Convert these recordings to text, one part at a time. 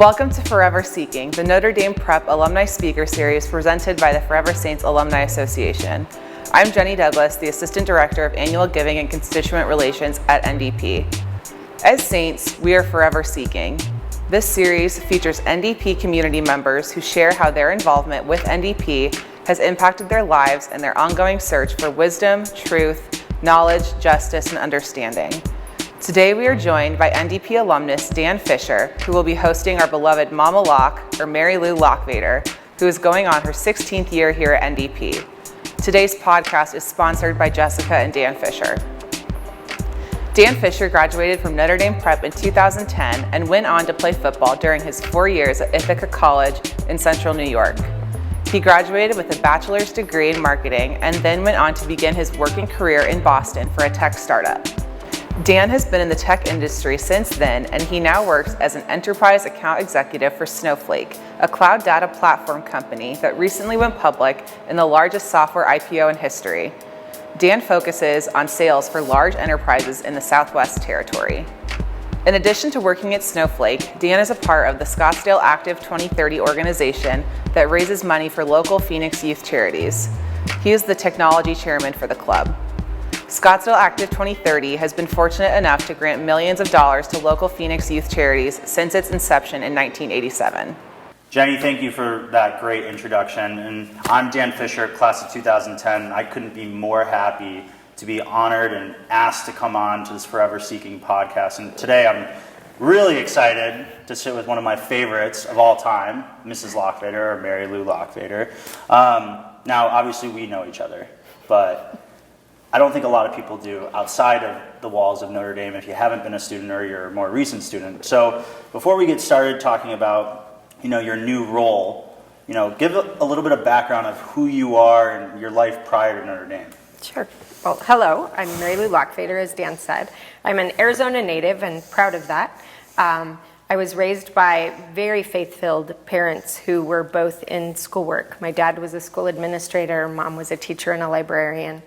Welcome to Forever Seeking, the Notre Dame Prep Alumni Speaker Series presented by the Forever Saints Alumni Association. I'm Jenny Douglas, the Assistant Director of Annual Giving and Constituent Relations at NDP. As Saints, we are forever seeking. This series features NDP community members who share how their involvement with NDP has impacted their lives and their ongoing search for wisdom, truth, knowledge, justice, and understanding. Today we are joined by NDP alumnus Dan Fischer, who will be hosting our beloved Mama Lach, or Mary Lou Lachvayder, who is going on her 16th year here at NDP. Today's podcast is sponsored by Jessica and Dan Fischer. Dan Fischer graduated from Notre Dame Prep in 2010 and went on to play football during his 4 years at Ithaca College in Central New York. He graduated with a bachelor's degree in marketing and then went on to begin his working career in Boston for a tech startup. Dan has been in the tech industry since then, and he now works as an enterprise account executive for Snowflake, a cloud data platform company that recently went public in the largest software IPO in history. Dan focuses on sales for large enterprises in the Southwest Territory. In addition to working at Snowflake, Dan is a part of the Scottsdale Active 2030 organization that raises money for local Phoenix youth charities. He is the technology chairman for the club. Scottsdale Active 2030 has been fortunate enough to grant millions of dollars to local Phoenix youth charities since its inception in 1987. Jenny, thank you for that great introduction. And I'm Dan Fischer, class of 2010. I couldn't be more happy to be honored and asked to come on to this Forever Seeking podcast. And today I'm really excited to sit with one of my favorites of all time, Mrs. Lachvayder, or Mary Lou Lachvayder. Now, obviously we know each other, but I don't think a lot of people do outside of the walls of Notre Dame if you haven't been a student or you're a more recent student. So before we get started talking about, your new role, give a little bit of background of who you are and your life prior to Notre Dame. Sure. Well, hello. I'm Mary Lou Lachvayder, as Dan said. I'm an Arizona native and proud of that. I was raised by very faith-filled parents who were both in schoolwork. My dad was a school administrator, mom was a teacher and a librarian.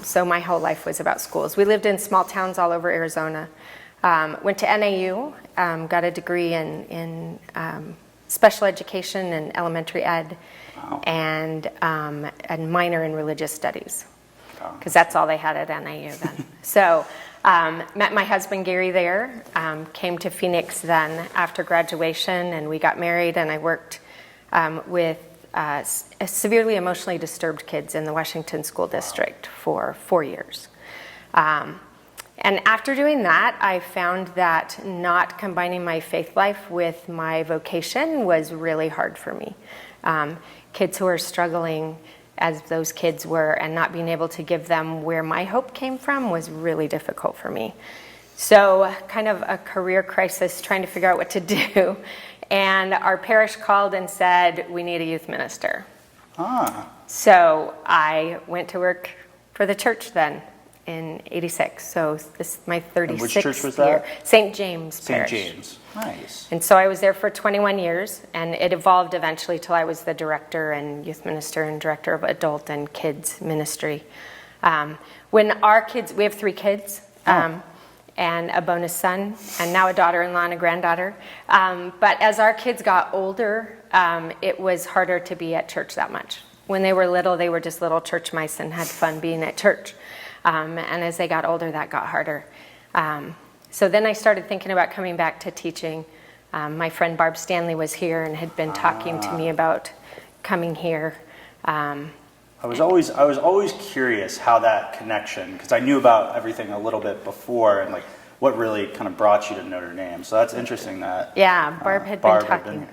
So my whole life was about schools. We lived in small towns all over Arizona. Went to NAU, got a degree in special education and elementary ed, wow. and a minor in religious studies, because that's all they had at NAU then. So met my husband Gary there, came to Phoenix then after graduation, and we got married, and I worked with severely emotionally disturbed kids in the Washington School District for 4 years. And after doing that, I found that not combining my faith life with my vocation was really hard for me. Kids who are struggling as those kids were and not being able to give them where my hope came from was really difficult for me. So kind of a career crisis, trying to figure out what to do. And our parish called and said, we need a youth minister. So I went to work for the church then in '86. So this is my 36th year. Which church was that? St. James Parish. St. James, nice. And so I was there for 21 years, and it evolved eventually till I was the director and youth minister and director of adult and kids ministry. When our kids, we have 3 kids. And a bonus son, and now a daughter-in-law and a granddaughter. But as our kids got older, it was harder to be at church that much. When they were little, they were just little church mice and had fun being at church. And as they got older, that got harder. So then I started thinking about coming back to teaching. My friend Barb Stanley was here and had been talking to me about coming here. I was always curious how that connection, because I knew about everything a little bit before, and like what really kind of brought you to Notre Dame. So that's interesting that Barb had been talking.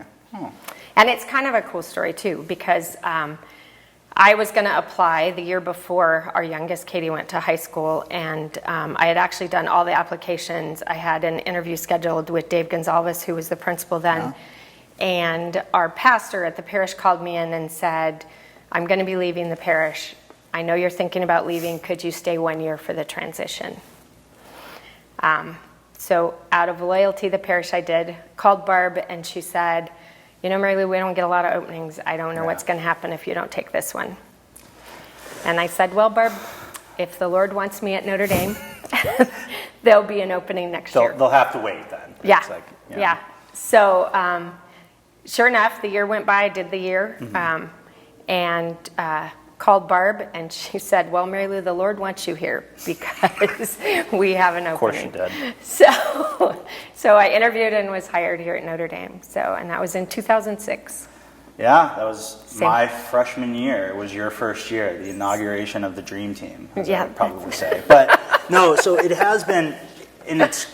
And it's kind of a cool story too, because I was going to apply the year before our youngest Katie went to high school, and I had actually done all the applications. I had an interview scheduled with Dave Gonzalez, who was the principal then, and our pastor at the parish called me in and said, I'm going to be leaving the parish. I know you're thinking about leaving. Could you stay 1 year for the transition? So out of loyalty to the parish, I did. Called Barb, and she said, Mary Lou, we don't get a lot of openings. I don't know what's going to happen if you don't take this one. And I said, well, Barb, if the Lord wants me at Notre Dame, there'll be an opening next year. They'll have to wait then. Yeah. So sure enough, the year went by, I did the year, and called Barb, and she said, well, Mary Lou, the Lord wants you here because we have an opening. Of course she did. So I interviewed and was hired here at Notre Dame. And that was in 2006. Yeah, that was my freshman year. It was your first year, the inauguration of the Dream Team, as I would probably say. But no, so it has been, and it's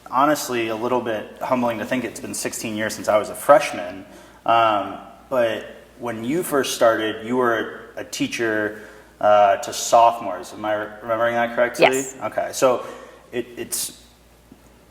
honestly a little bit humbling to think it's been 16 years since I was a freshman. But when you first started, you were a teacher to sophomores. Am I remembering that correctly? Yes. Okay, so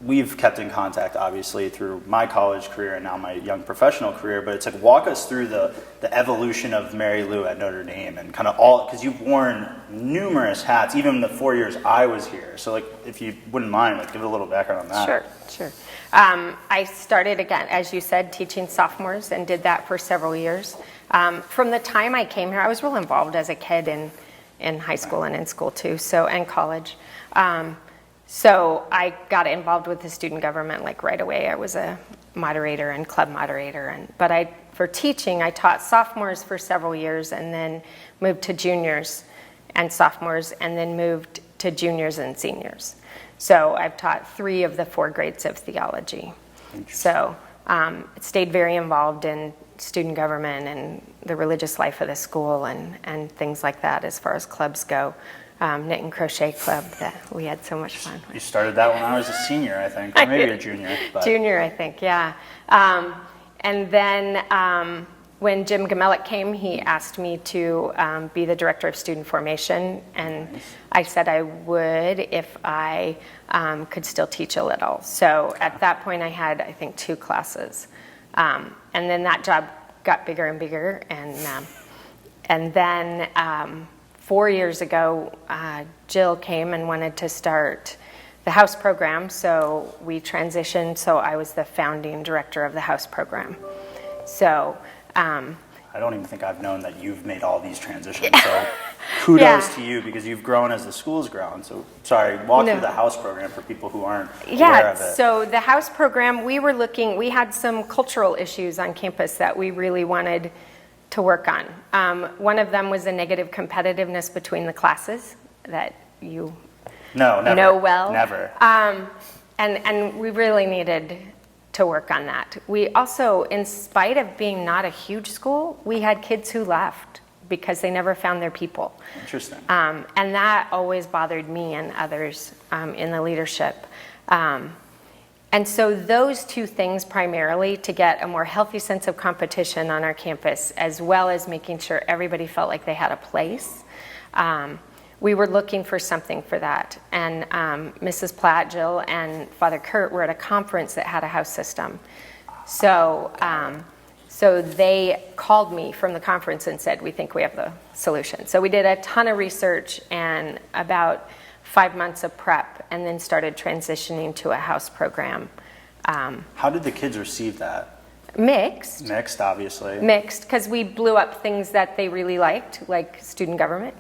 we've kept in contact, obviously, through my college career and now my young professional career, but it's like, walk us through the evolution of Mary Lou at Notre Dame and kind of all, because you've worn numerous hats, even the 4 years I was here. So, like, if you wouldn't mind, like, give a little background on that. Sure. I started, again, as you said, teaching sophomores and did that for several years. From the time I came here, I was real involved as a kid in high school and in school, too, and college. So I got involved with the student government like right away. I was a moderator and club moderator, but for teaching, I taught sophomores for several years and then moved to juniors and sophomores and then moved to juniors and seniors. So I've taught 3 of the 4 grades of theology. So stayed very involved in student government and the religious life of the school and things like that as far as clubs go. Knit and crochet club that we had so much fun with. You started that when I was a senior, I think, or maybe a junior. But. Junior, I think, yeah. And then when Jim Gamellick came, he asked me to be the director of student formation, and nice. I said I would if I could still teach a little. So at that point, I had, I think, 2 classes. And then that job got bigger and bigger, and then 4 years ago, Jill came and wanted to start the house program, so we transitioned, so I was the founding director of the house program. So I don't even think I've known that you've made all these transitions, so kudos to you, because you've grown as the school's grown. So sorry, walk through the house program for people who aren't aware of it. So the house program, we had some cultural issues on campus that we really wanted to work on. One of them was a negative competitiveness between the classes that you know well. Never. And we really needed to work on that. We also, in spite of being not a huge school, we had kids who left because they never found their people. Interesting. And that always bothered me and others in the leadership. And so those 2 things primarily, to get a more healthy sense of competition on our campus, as well as making sure everybody felt like they had a place, we were looking for something for that. And Mrs. Platt, Jill, and Father Kurt were at a conference that had a house system. So they called me from the conference and said, we think we have the solution. So we did a ton of research and about 5 months of prep, and then started transitioning to a house program. How did the kids receive that? Mixed. Mixed, obviously. Mixed, because we blew up things that they really liked, like student government.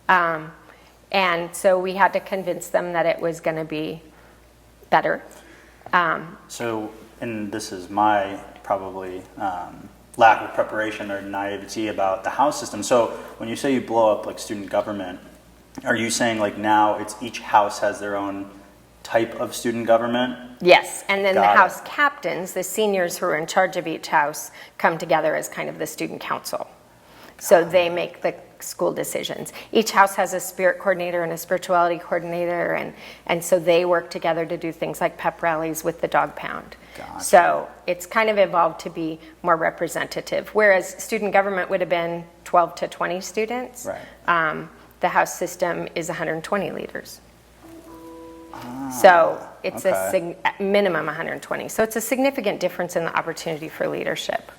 And so we had to convince them that it was going to be better. So, and this is my probably lack of preparation or naivety about the house system. So when you say you blow up like student government, are you saying like now it's each house has their own type of student government? Yes, and then the house captains, the seniors who are in charge of each house, come together as kind of the student council. So they make the school decisions. Each house has a spirit coordinator and a spirituality coordinator, and so they work together to do things like pep rallies with the dog pound. Gotcha. So it's kind of evolved to be more representative, whereas student government would have been 12 to 20 students. Right. The house system is 120 leaders. So it's a minimum 120. So it's a significant difference in the opportunity for leadership.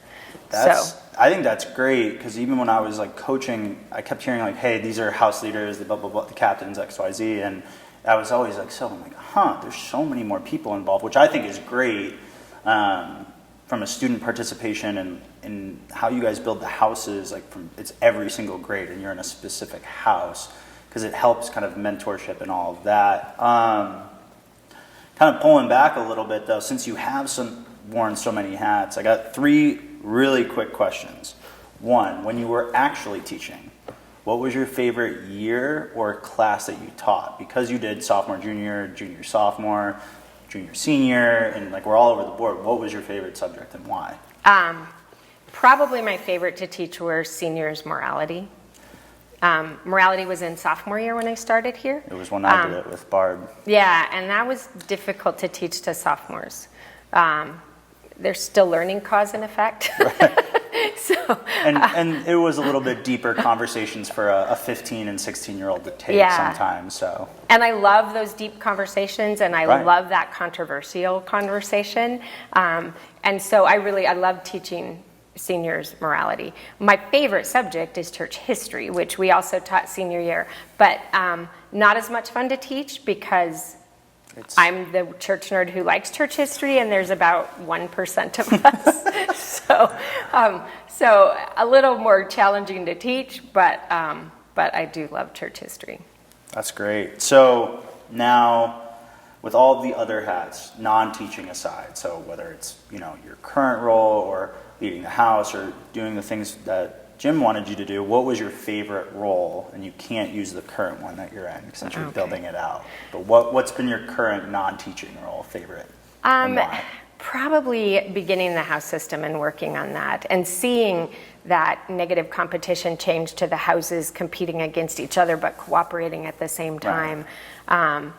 I think that's great, because even when I was like coaching, I kept hearing like, hey, these are house leaders, the blah, blah, blah, the captains, X, Y, Z. And I was always like, I'm like, there's so many more people involved, which I think is great from a student participation and how you guys build the houses. Like it's every single grade and you're in a specific house, because it helps kind of mentorship and all of that. Kind of pulling back a little bit though, since you have worn so many hats. I got 3 really quick questions. 1, when you were actually teaching, what was your favorite year or class that you taught? Because you did sophomore, junior, junior, sophomore, junior, senior, and like we're all over the board. What was your favorite subject and why? Probably my favorite to teach were seniors morality. Morality was in sophomore year when I started here. It was when I did it with Barb. Yeah, and that was difficult to teach to sophomores. They're still learning cause and effect. Right. So, and it was a little bit deeper conversations for a 15 and 16-year-old to take sometimes. So. And I love those deep conversations, and I Right. love that controversial conversation. And so I love teaching seniors morality. My favorite subject is church history, which we also taught senior year, but not as much fun to teach because I'm the church nerd who likes church history, and there's about 1% of us. So a little more challenging to teach, but I do love church history. That's great. So now, with all the other hats, non-teaching aside, so whether it's your current role or leading the house or doing the things that Jim wanted you to do, what was your favorite role? And you can't use the current one that you're in since you're building it out. But what's been your current non-teaching role favorite? And why? Probably beginning the house system and working on that and seeing that negative competition change to the houses competing against each other but cooperating at the same time. Right.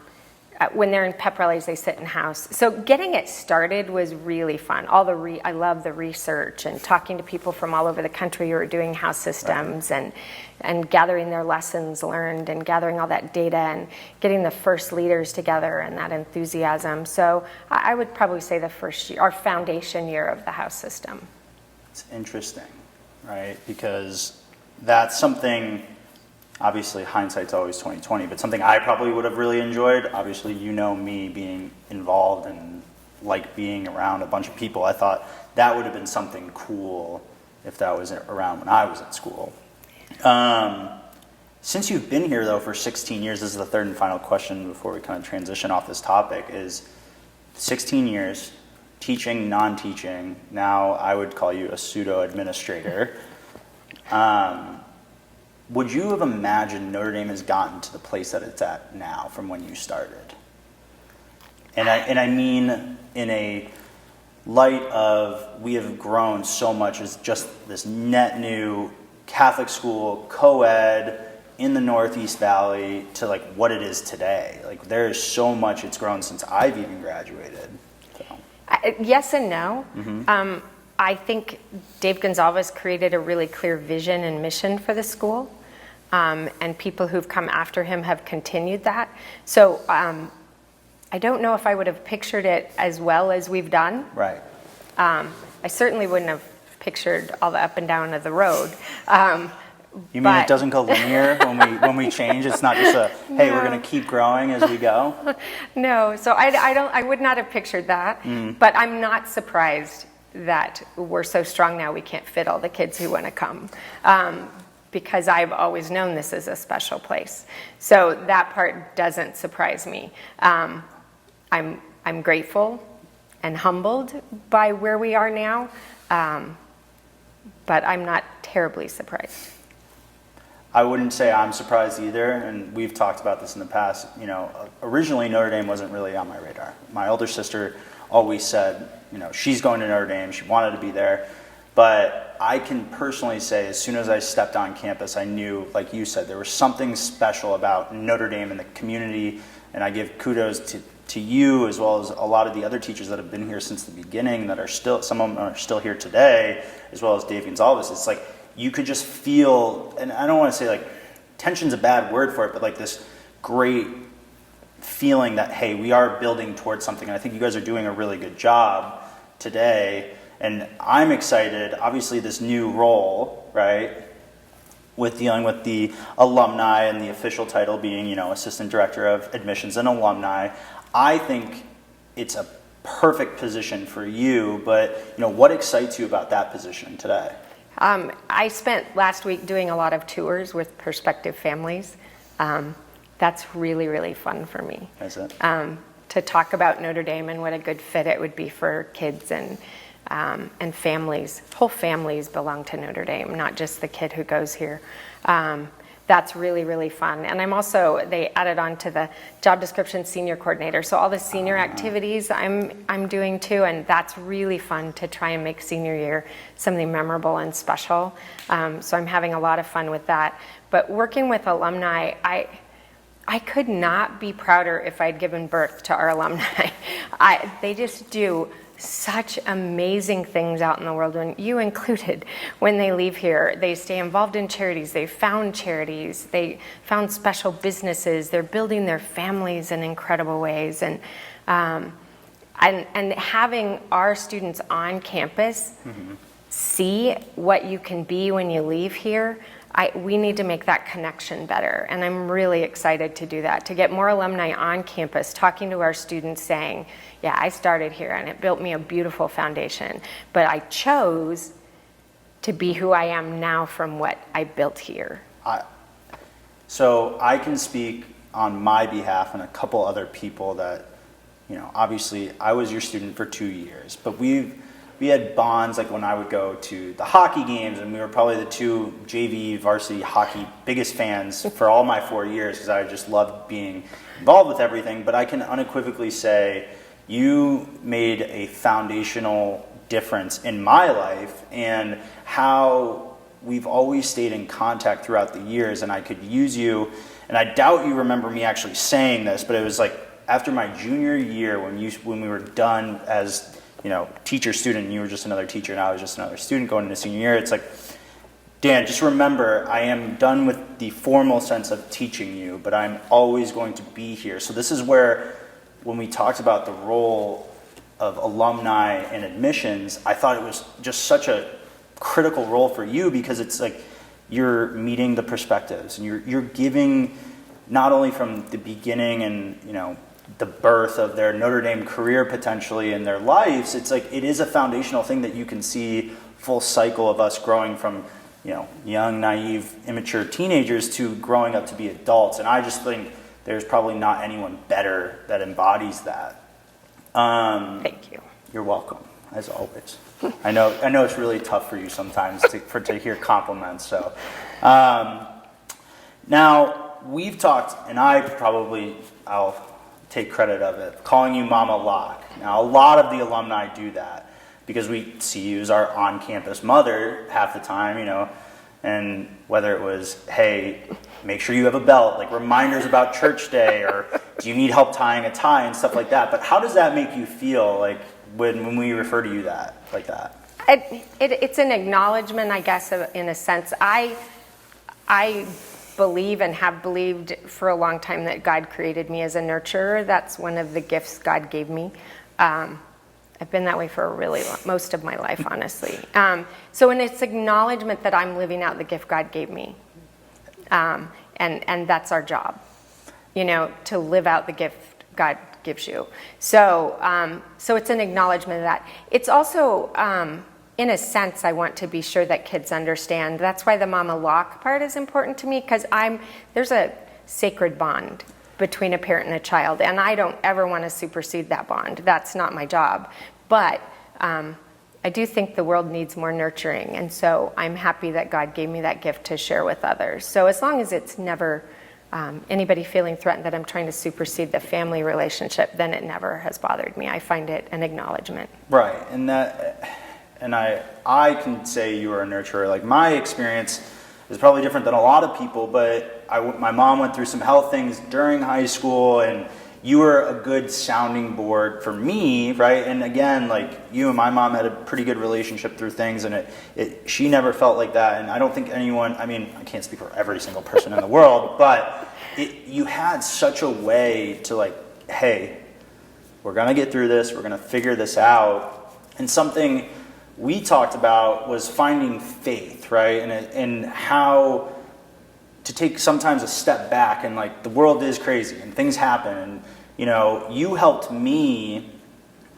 When they're in pep rallies, they sit in house. So getting it started was really fun. I love the research and talking to people from all over the country who are doing house systems and gathering their lessons learned and gathering all that data and getting the first leaders together and that enthusiasm. So I would probably say the first year, our foundation year of the house system. It's interesting, right? Because that's something. Obviously, hindsight's always 20/20, but something I probably would have really enjoyed. Obviously, me being involved and like being around a bunch of people. I thought that would have been something cool if that was around when I was at school. Since you've been here, though, for 16 years, this is the third and final question before we kind of transition off this topic, is 16 years, teaching, non-teaching. Now I would call you a pseudo-administrator. Would you have imagined Notre Dame has gotten to the place that it's at now from when you started? And I mean in a light of we have grown so much as just this net new Catholic school, co-ed in the Northeast Valley to like what it is today. Like there is so much it's grown since I've even graduated. So. Yes and no. Mm-hmm. I think Dave Gonzalez created a really clear vision and mission for the school, and people who've come after him have continued that. So I don't know if I would have pictured it as well as we've done. Right. I certainly wouldn't have pictured all the up and down of the road. You mean it doesn't go linear when we change? It's not just hey, we're going to keep growing as we go? No, so I would not have pictured that, but I'm not surprised that we're so strong now we can't fit all the kids who want to come, because I've always known this is a special place. So that part doesn't surprise me. I'm grateful and humbled by where we are now, but I'm not terribly surprised. I wouldn't say I'm surprised either, and we've talked about this in the past. Originally Notre Dame wasn't really on my radar. My older sister always said, she's going to Notre Dame, she wanted to be there. But I can personally say, as soon as I stepped on campus, I knew, like you said, there was something special about Notre Dame and the community, and I give kudos to you as well as a lot of the other teachers that have been here since the beginning that are still, some of them are still here today, as well as Dave Gonzalez. It's like, you could just feel, and I don't want to say like, tension's a bad word for it, but like this great feeling that, hey, we are building towards something. And I think you guys are doing a really good job today. And I'm excited, obviously this new role, right, with dealing with the alumni and the official title being, Assistant Director of Admissions and Alumni. I think it's a perfect position for you, but, what excites you about that position today? I spent last week doing a lot of tours with prospective families. That's really, really fun for me. Is it? to talk about Notre Dame and what a good fit it would be for kids and families. Whole families belong to Notre Dame, not just the kid who goes here. That's really, really fun. And I'm also, they added on to the job description, senior coordinator. So all the senior activities I'm doing too, and that's really fun to try and make senior year something memorable and special. So I'm having a lot of fun with that. But working with alumni, I could not be prouder if I'd given birth to our alumni. They just do such amazing things out in the world, when you included. When they leave here, they stay involved in charities. They found charities. They found special businesses. They're building their families in incredible ways. And having our students on campus see what you can be when you leave here, we need to make that connection better. And I'm really excited to do that, to get more alumni on campus talking to our students saying, yeah, I started here and it built me a beautiful foundation, but I chose to be who I am now from what I built here. So I can speak on my behalf and a couple other people that, obviously I was your student for 2 years, but we had bonds, like when I would go to the hockey games, and we were probably the 2 JV varsity hockey biggest fans for all my 4 years, because I just loved being involved with everything. But I can unequivocally say you made a foundational difference in my life, and how we've always stayed in contact throughout the years. And I could use you, and I doubt you remember me actually saying this, but it was like after my junior year when we were done as teacher student, and you were just another teacher and I was just another student going into senior year. It's like, Dan, just remember, I am done with the formal sense of teaching you, but I'm always going to be here. So this is where, when we talked about the role of alumni and admissions, I thought it was just such a critical role for you, because it's like you're meeting the perspectives, and you're giving, not only from the beginning and the birth of their Notre Dame career potentially in their lives, it's like it is a foundational thing that you can see full cycle of us growing from young, naive, immature teenagers to growing up to be adults. And I just think there's probably not anyone better that embodies that. Thank you. You're welcome, as always. I know it's really tough for you sometimes to hear compliments. So now we've talked, and I'll take credit of it, calling you Mama Locke. Now, a lot of the alumni do that because we see you as our on-campus mother half the time, and whether it was, hey, make sure you have a belt, like reminders about church day, or do you need help tying a tie and stuff like that. But how does that make you feel, like when we refer to you like that? It's an acknowledgement, I guess, in a sense. I believe and have believed for a long time that God created me as a nurturer. That's one of the gifts God gave me. I've been that way for most of my life, honestly. So it's acknowledgement that I'm living out the gift God gave me. And that's our job, to live out the gift God gives you. So it's an acknowledgement of that. It's also, in a sense, I want to be sure that kids understand. That's why the Mama Locke part is important to me, because there's a sacred bond between a parent and a child, and I don't ever want to supersede that bond. That's not my job. But I do think the world needs more nurturing, and so I'm happy that God gave me that gift to share with others. So as long as it's never anybody feeling threatened that I'm trying to supersede the family relationship, then it never has bothered me. I find it an acknowledgement. Right, and I can say you are a nurturer. Like, my experience is probably different than a lot of people, but my mom went through some health things during high school, and you were a good sounding board for me, right? And again, like, you and my mom had a pretty good relationship through things, and she never felt like that. And I don't think anyone, I can't speak for every single person in the world, but you had such a way to, like, hey, we're going to get through this, we're going to figure this out. And something we talked about was finding faith, right? And how to take sometimes a step back, and like, the world is crazy and things happen, and you helped me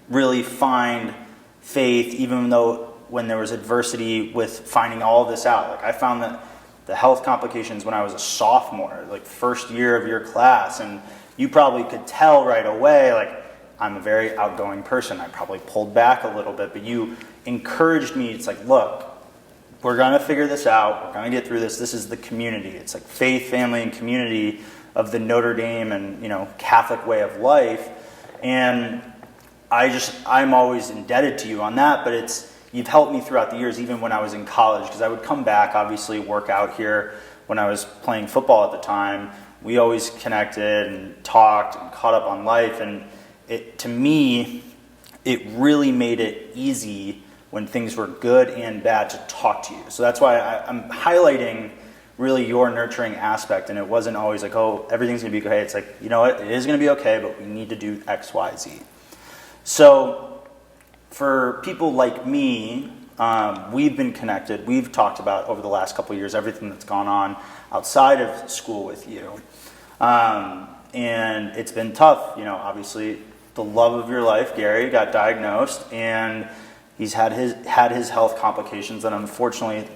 really find faith, even though when there was adversity with finding all this out. Like, I found that the health complications when I was a sophomore, like first year of your class, and you probably could tell right away, like, I'm a very outgoing person. I probably pulled back a little bit, but you encouraged me. It's like, look, we're going to figure this out. We're going to get through this. This is the community. It's like faith, family, and community of the Notre Dame and, Catholic way of life. And I'm always indebted to you on that, but you've helped me throughout the years, even when I was in college, because I would come back, obviously work out here when I was playing football at the time. We always connected and talked and caught up on life. And to me, it really made it easy when things were good and bad to talk to you. So that's why I'm highlighting really your nurturing aspect, and it wasn't always like, oh, everything's going to be okay. It's like, you know what, it is going to be okay, but we need to do X, Y, Z. So for people like me, we've been connected. We've talked about over the last couple of years everything that's gone on outside of school with you. And it's been tough. Obviously, the love of your life, Gary, got diagnosed, and he's had his health complications, and unfortunately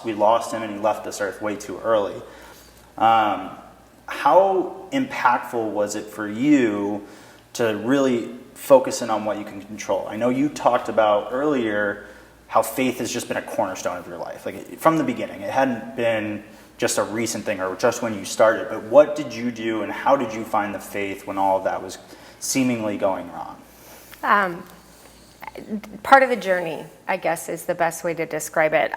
we lost him, and he left this earth way too early. How impactful was it for you to really focus in on what you can control? I know you talked about earlier how faith has just been a cornerstone of your life, like from the beginning. It hadn't been just a recent thing or just when you started, but what did you do and how did you find the faith when all of that was seemingly going wrong? Part of the journey, I guess, is the best way to describe it.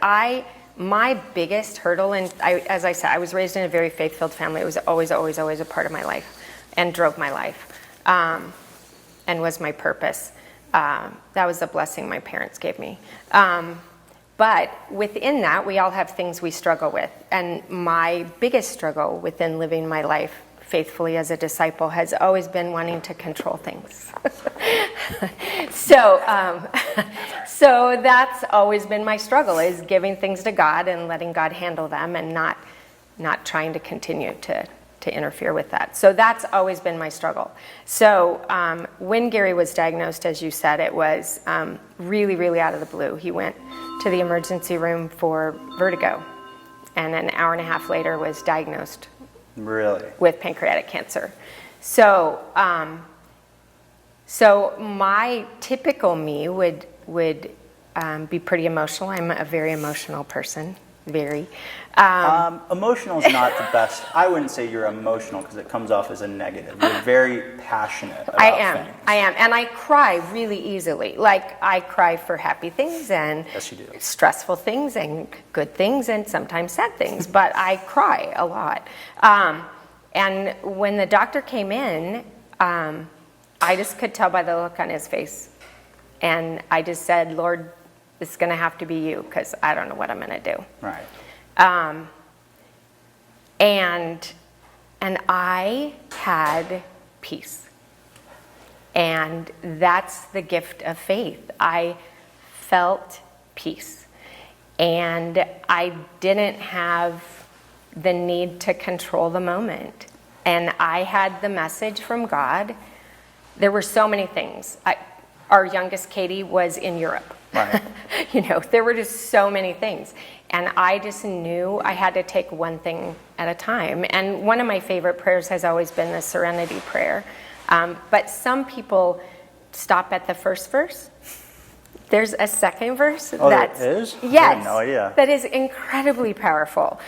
My biggest hurdle, and as I said, I was raised in a very faith-filled family. It was always, always, always a part of my life and drove my life and was my purpose. That was the blessing my parents gave me. But within that, we all have things we struggle with. And my biggest struggle within living my life faithfully as a disciple has always been wanting to control things. So that's always been my struggle, is giving things to God and letting God handle them and not trying to continue to interfere with that. So that's always been my struggle. So when Gary was diagnosed, as you said, it was really, really out of the blue. He went to the emergency room for vertigo, and an hour and a half later was diagnosed with pancreatic cancer. So my typical me would be pretty emotional. I'm a very emotional person. Very. Emotional is not the best. I wouldn't say you're emotional because it comes off as a negative. You're very passionate about things. I am. And I cry really easily. Like, I cry for happy things and yes, you do. Stressful things and good things and sometimes sad things. But I cry a lot. And when the doctor came in, I just could tell by the look on his face. And I just said, Lord, it's going to have to be you because I don't know what I'm going to do. Right. And I had peace. And that's the gift of faith. I felt peace. And I didn't have the need to control the moment. And I had the message from God. There were so many things. Our youngest, Katie, was in Europe. Right. There were just so many things. And I just knew I had to take one thing at a time. And one of my favorite prayers has always been the Serenity Prayer. But some people stop at the first verse. There's a second verse. Oh, that is? Yes. I had no idea. That is incredibly powerful.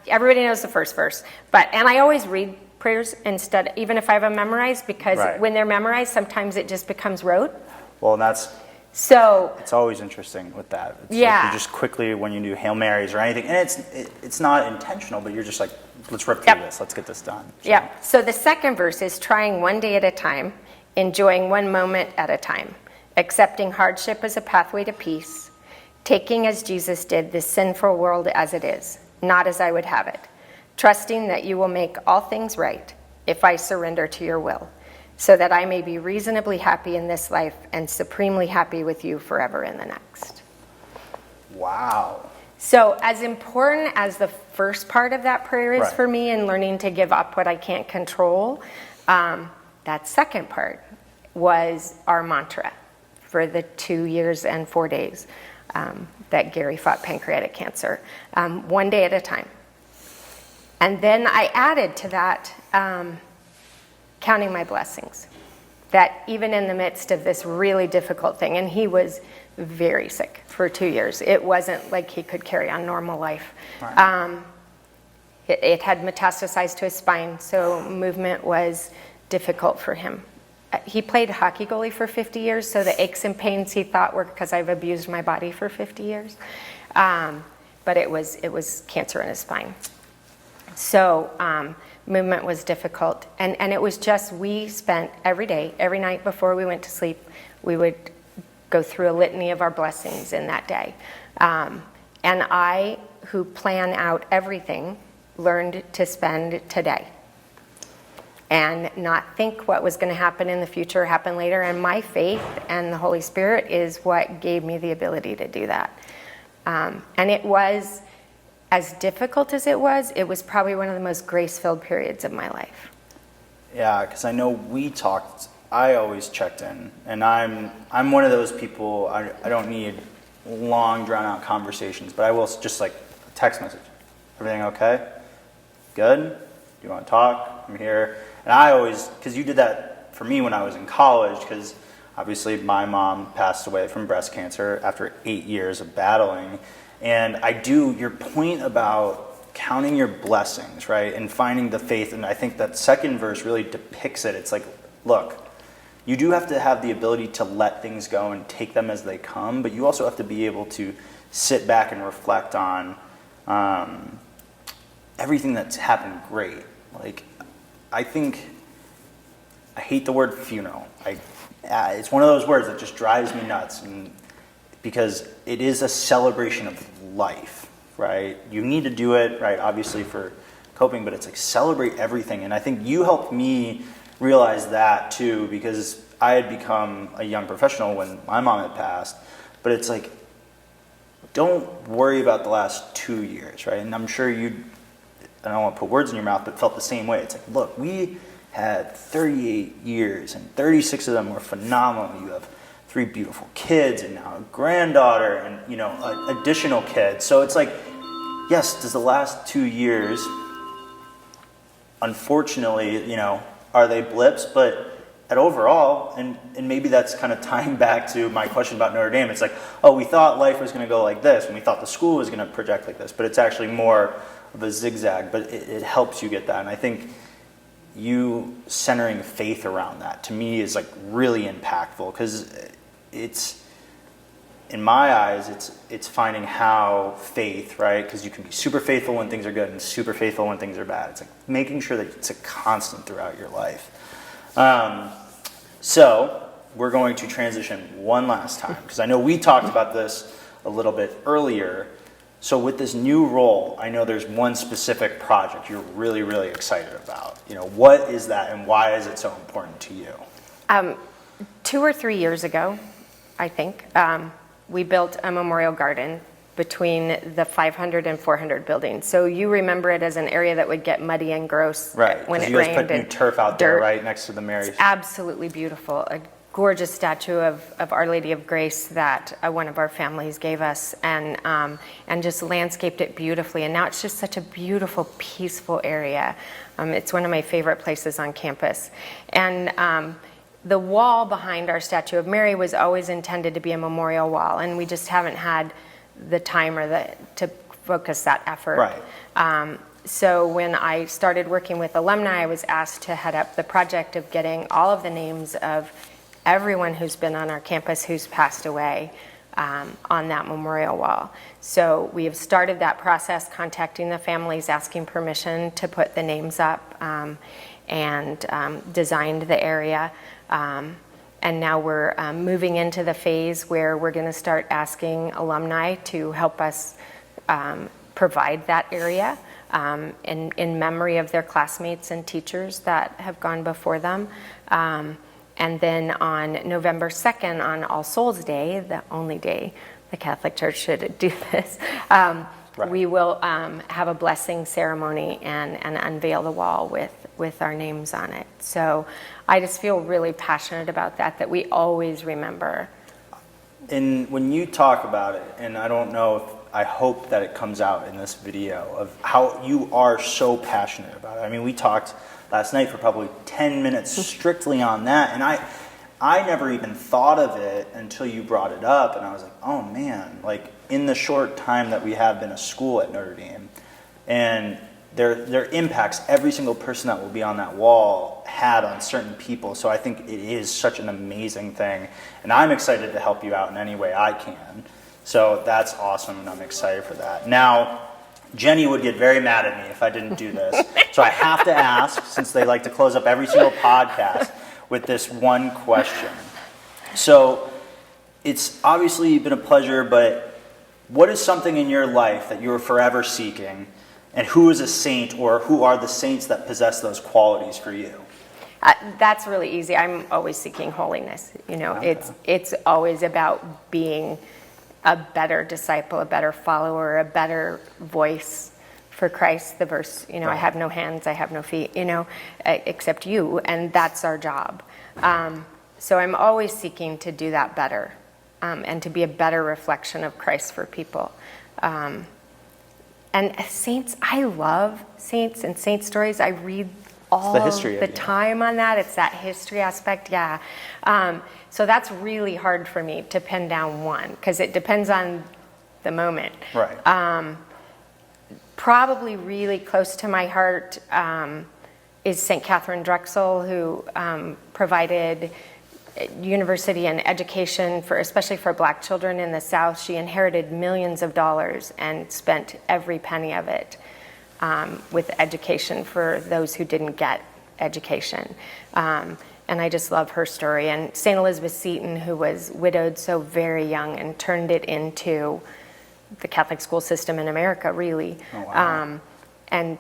Everybody knows the first verse. And I always read prayers instead, even if I have them memorized, because when they're memorized, sometimes it just becomes rote. Well, and it's always interesting with that. It's like you just quickly, when you do Hail Marys or anything, and it's not intentional, but you're just like, let's rip through this, let's get this done. So. Yeah. So the second verse is trying one day at a time, enjoying one moment at a time, accepting hardship as a pathway to peace, taking as Jesus did this sinful world as it is, not as I would have it, trusting that you will make all things right if I surrender to your will, so that I may be reasonably happy in this life and supremely happy with you forever in the next. Wow. So as important as the first part of that prayer is for me in learning to give up what I can't control, that second part was our mantra for the 2 years and 4 days that Gary fought pancreatic cancer, one day at a time. And then I added to that, counting my blessings. That even in the midst of this really difficult thing, and he was very sick for 2 years. It wasn't like he could carry on normal life. Right. It had metastasized to his spine, so movement was difficult for him. He played hockey goalie for 50 years, so the aches and pains he thought were because I've abused my body for 50 years. But it was cancer in his spine. So movement was difficult. And it was just, we spent every day, every night before we went to sleep, we would go through a litany of our blessings in that day. And I, who plan out everything, learned to spend today and not think what was going to happen in the future happen later. And my faith and the Holy Spirit is what gave me the ability to do that. And it was, as difficult as it was probably one of the most grace-filled periods of my life. Yeah, because I know we talked, I always checked in, and I'm one of those people, I don't need long, drawn-out conversations, but I will just like a text message. Everything okay? Good? Do you want to talk? I'm here. And I always, because you did that for me when I was in college, because obviously my mom passed away from breast cancer after 8 years of battling. And I do, your point about counting your blessings, right, and finding the faith, and I think that second verse really depicts it. It's like, look, you do have to have the ability to let things go and take them as they come, but you also have to be able to sit back and reflect on everything that's happened great. Like, I hate the word funeral. It's one of those words that just drives me nuts, and because it is a celebration of life, right? You need to do it, right, obviously for coping, but it's like celebrate everything. And I think you helped me realize that too, because I had become a young professional when my mom had passed, but it's like, don't worry about the last 2 years, right? And I'm sure I don't want to put words in your mouth, but felt the same way. It's like, look, we had 38 years, and 36 of them were phenomenal. You have 3 beautiful kids, and now a granddaughter, and additional kids. So it's like, yes, does the last 2 years, unfortunately, are they blips? But at overall, and maybe that's kind of tying back to my question about Notre Dame. It's like, oh, we thought life was going to go like this, and we thought the school was going to project like this, but it's actually more of a zigzag, but it helps you get that. And I think you centering faith around that, to me, is like really impactful, because it's, in my eyes, it's finding how faith, right? Because you can be super faithful when things are good and super faithful when things are bad. It's like making sure that it's a constant throughout your life. So we're going to transition one last time, because I know we talked about this a little bit earlier. So with this new role, I know there's one specific project you're really, really excited about. What is that, and why is it so important to you? 2 or 3 years ago, I think, we built a memorial garden between the 500 and 400 buildings. So you remember it as an area that would get muddy and gross, right, when it you guys rained. put new turf out there, right, next to the Mary's. It's absolutely beautiful. A gorgeous statue of Our Lady of Grace that one of our families gave us, and just landscaped it beautifully. And now it's just such a beautiful, peaceful area. It's one of my favorite places on campus. And the wall behind our statue of Mary was always intended to be a memorial wall, and we just haven't had the time to focus that effort. Right. So when I started working with Alumni, I was asked to head up the project of getting all of the names of everyone who's been on our campus who's passed away on that memorial wall. So we have started that process, contacting the families, asking permission to put the names up, and designed the area. And now we're moving into the phase where we're going to start asking alumni to help us provide that area in memory of their classmates and teachers that have gone before them. And then on November 2nd, on All Souls Day, the only day the Catholic Church should do this, right, we will have a blessing ceremony and unveil the wall with our names on it. So I just feel really passionate about that we always remember. And when you talk about it, and I don't know if, I hope that it comes out in this video, of how you are so passionate about it. I mean, we talked last night for probably 10 minutes strictly on that. And I never even thought of it until you brought it up. And I was like, oh man, like in the short time that we have been a school at Notre Dame, and their impacts every single person that will be on that wall had on certain people. So I think it is such an amazing thing. And I'm excited to help you out in any way I can. So that's awesome, and I'm excited for that. Now, Jenny would get very mad at me if I didn't do this. So I have to ask, since they like to close up every single podcast with this one question. So it's obviously been a pleasure, but what is something in your life that you are forever seeking? And who is a saint, or who are the saints that possess those qualities for you? That's really easy. I'm always seeking holiness. Okay. It's always about being a better disciple, a better follower, a better voice for Christ. The verse, Right. I have no hands, I have no feet, except you, and that's our job. So I'm always seeking to do that better, and to be a better reflection of Christ for people. And saints, I love saints and saint stories. I read all the history the time on that. It's that history aspect, yeah. So that's really hard for me to pin down one, because it depends on the moment. Right. Probably really close to my heart is St. Catherine Drexel, who provided university and education especially for black children in the South. She inherited millions of dollars and spent every penny of it with education for those who didn't get education. And I just love her story. And St. Elizabeth Seton, who was widowed so very young and turned it into the Catholic school system in America, really. Oh, wow. And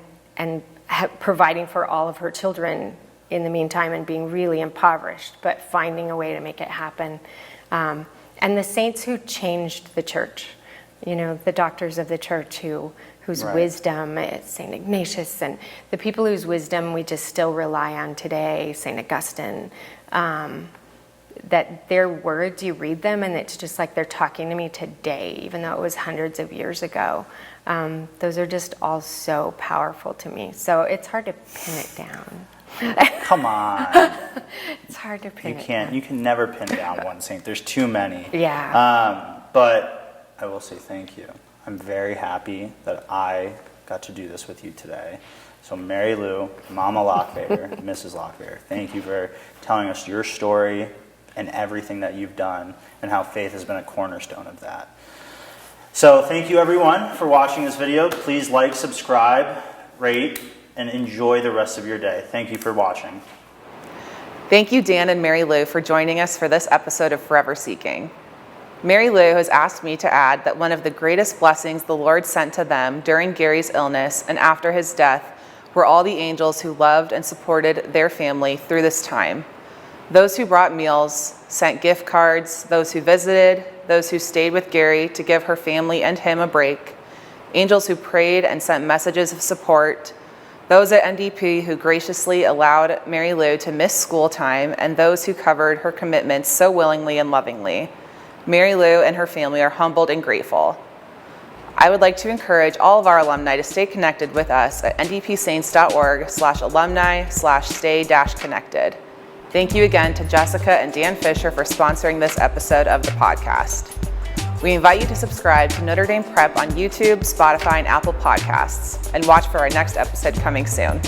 providing for all of her children in the meantime, and being really impoverished, but finding a way to make it happen. And the saints who changed the church, the doctors of the church whose Right. wisdom, St. Ignatius, and the people whose wisdom we just still rely on today, St. Augustine, that their words, you read them and it's just like they're talking to me today, even though it was hundreds of years ago. Those are just all so powerful to me. So it's hard to pin it down. Come on. It's hard to pin You it can't. down. You can never pin down one saint. There's too many. Yeah. But I will say thank you. I'm very happy that I got to do this with you today. So Mary Lou, Mama Lachvayder, Mrs. Lachvayder, thank you for telling us your story and everything that you've done, and how faith has been a cornerstone of that. So thank you everyone for watching this video. Please like, subscribe, rate, and enjoy the rest of your day. Thank you for watching. Thank you, Dan and Mary Lou, for joining us for this episode of Forever Seeking. Mary Lou has asked me to add that one of the greatest blessings the Lord sent to them during Gary's illness and after his death were all the angels who loved and supported their family through this time. Those who brought meals, sent gift cards, those who visited, those who stayed with Gary to give her family and him a break, angels who prayed and sent messages of support, those at NDP who graciously allowed Mary Lou to miss school time, and those who covered her commitments so willingly and lovingly. Mary Lou and her family are humbled and grateful. I would like to encourage all of our alumni to stay connected with us at ndpsaints.org/alumni/stay-connected. Thank you again to Jessica and Dan Fischer for sponsoring this episode of the podcast. We invite you to subscribe to Notre Dame Prep on YouTube, Spotify, and Apple Podcasts, and watch for our next episode coming soon.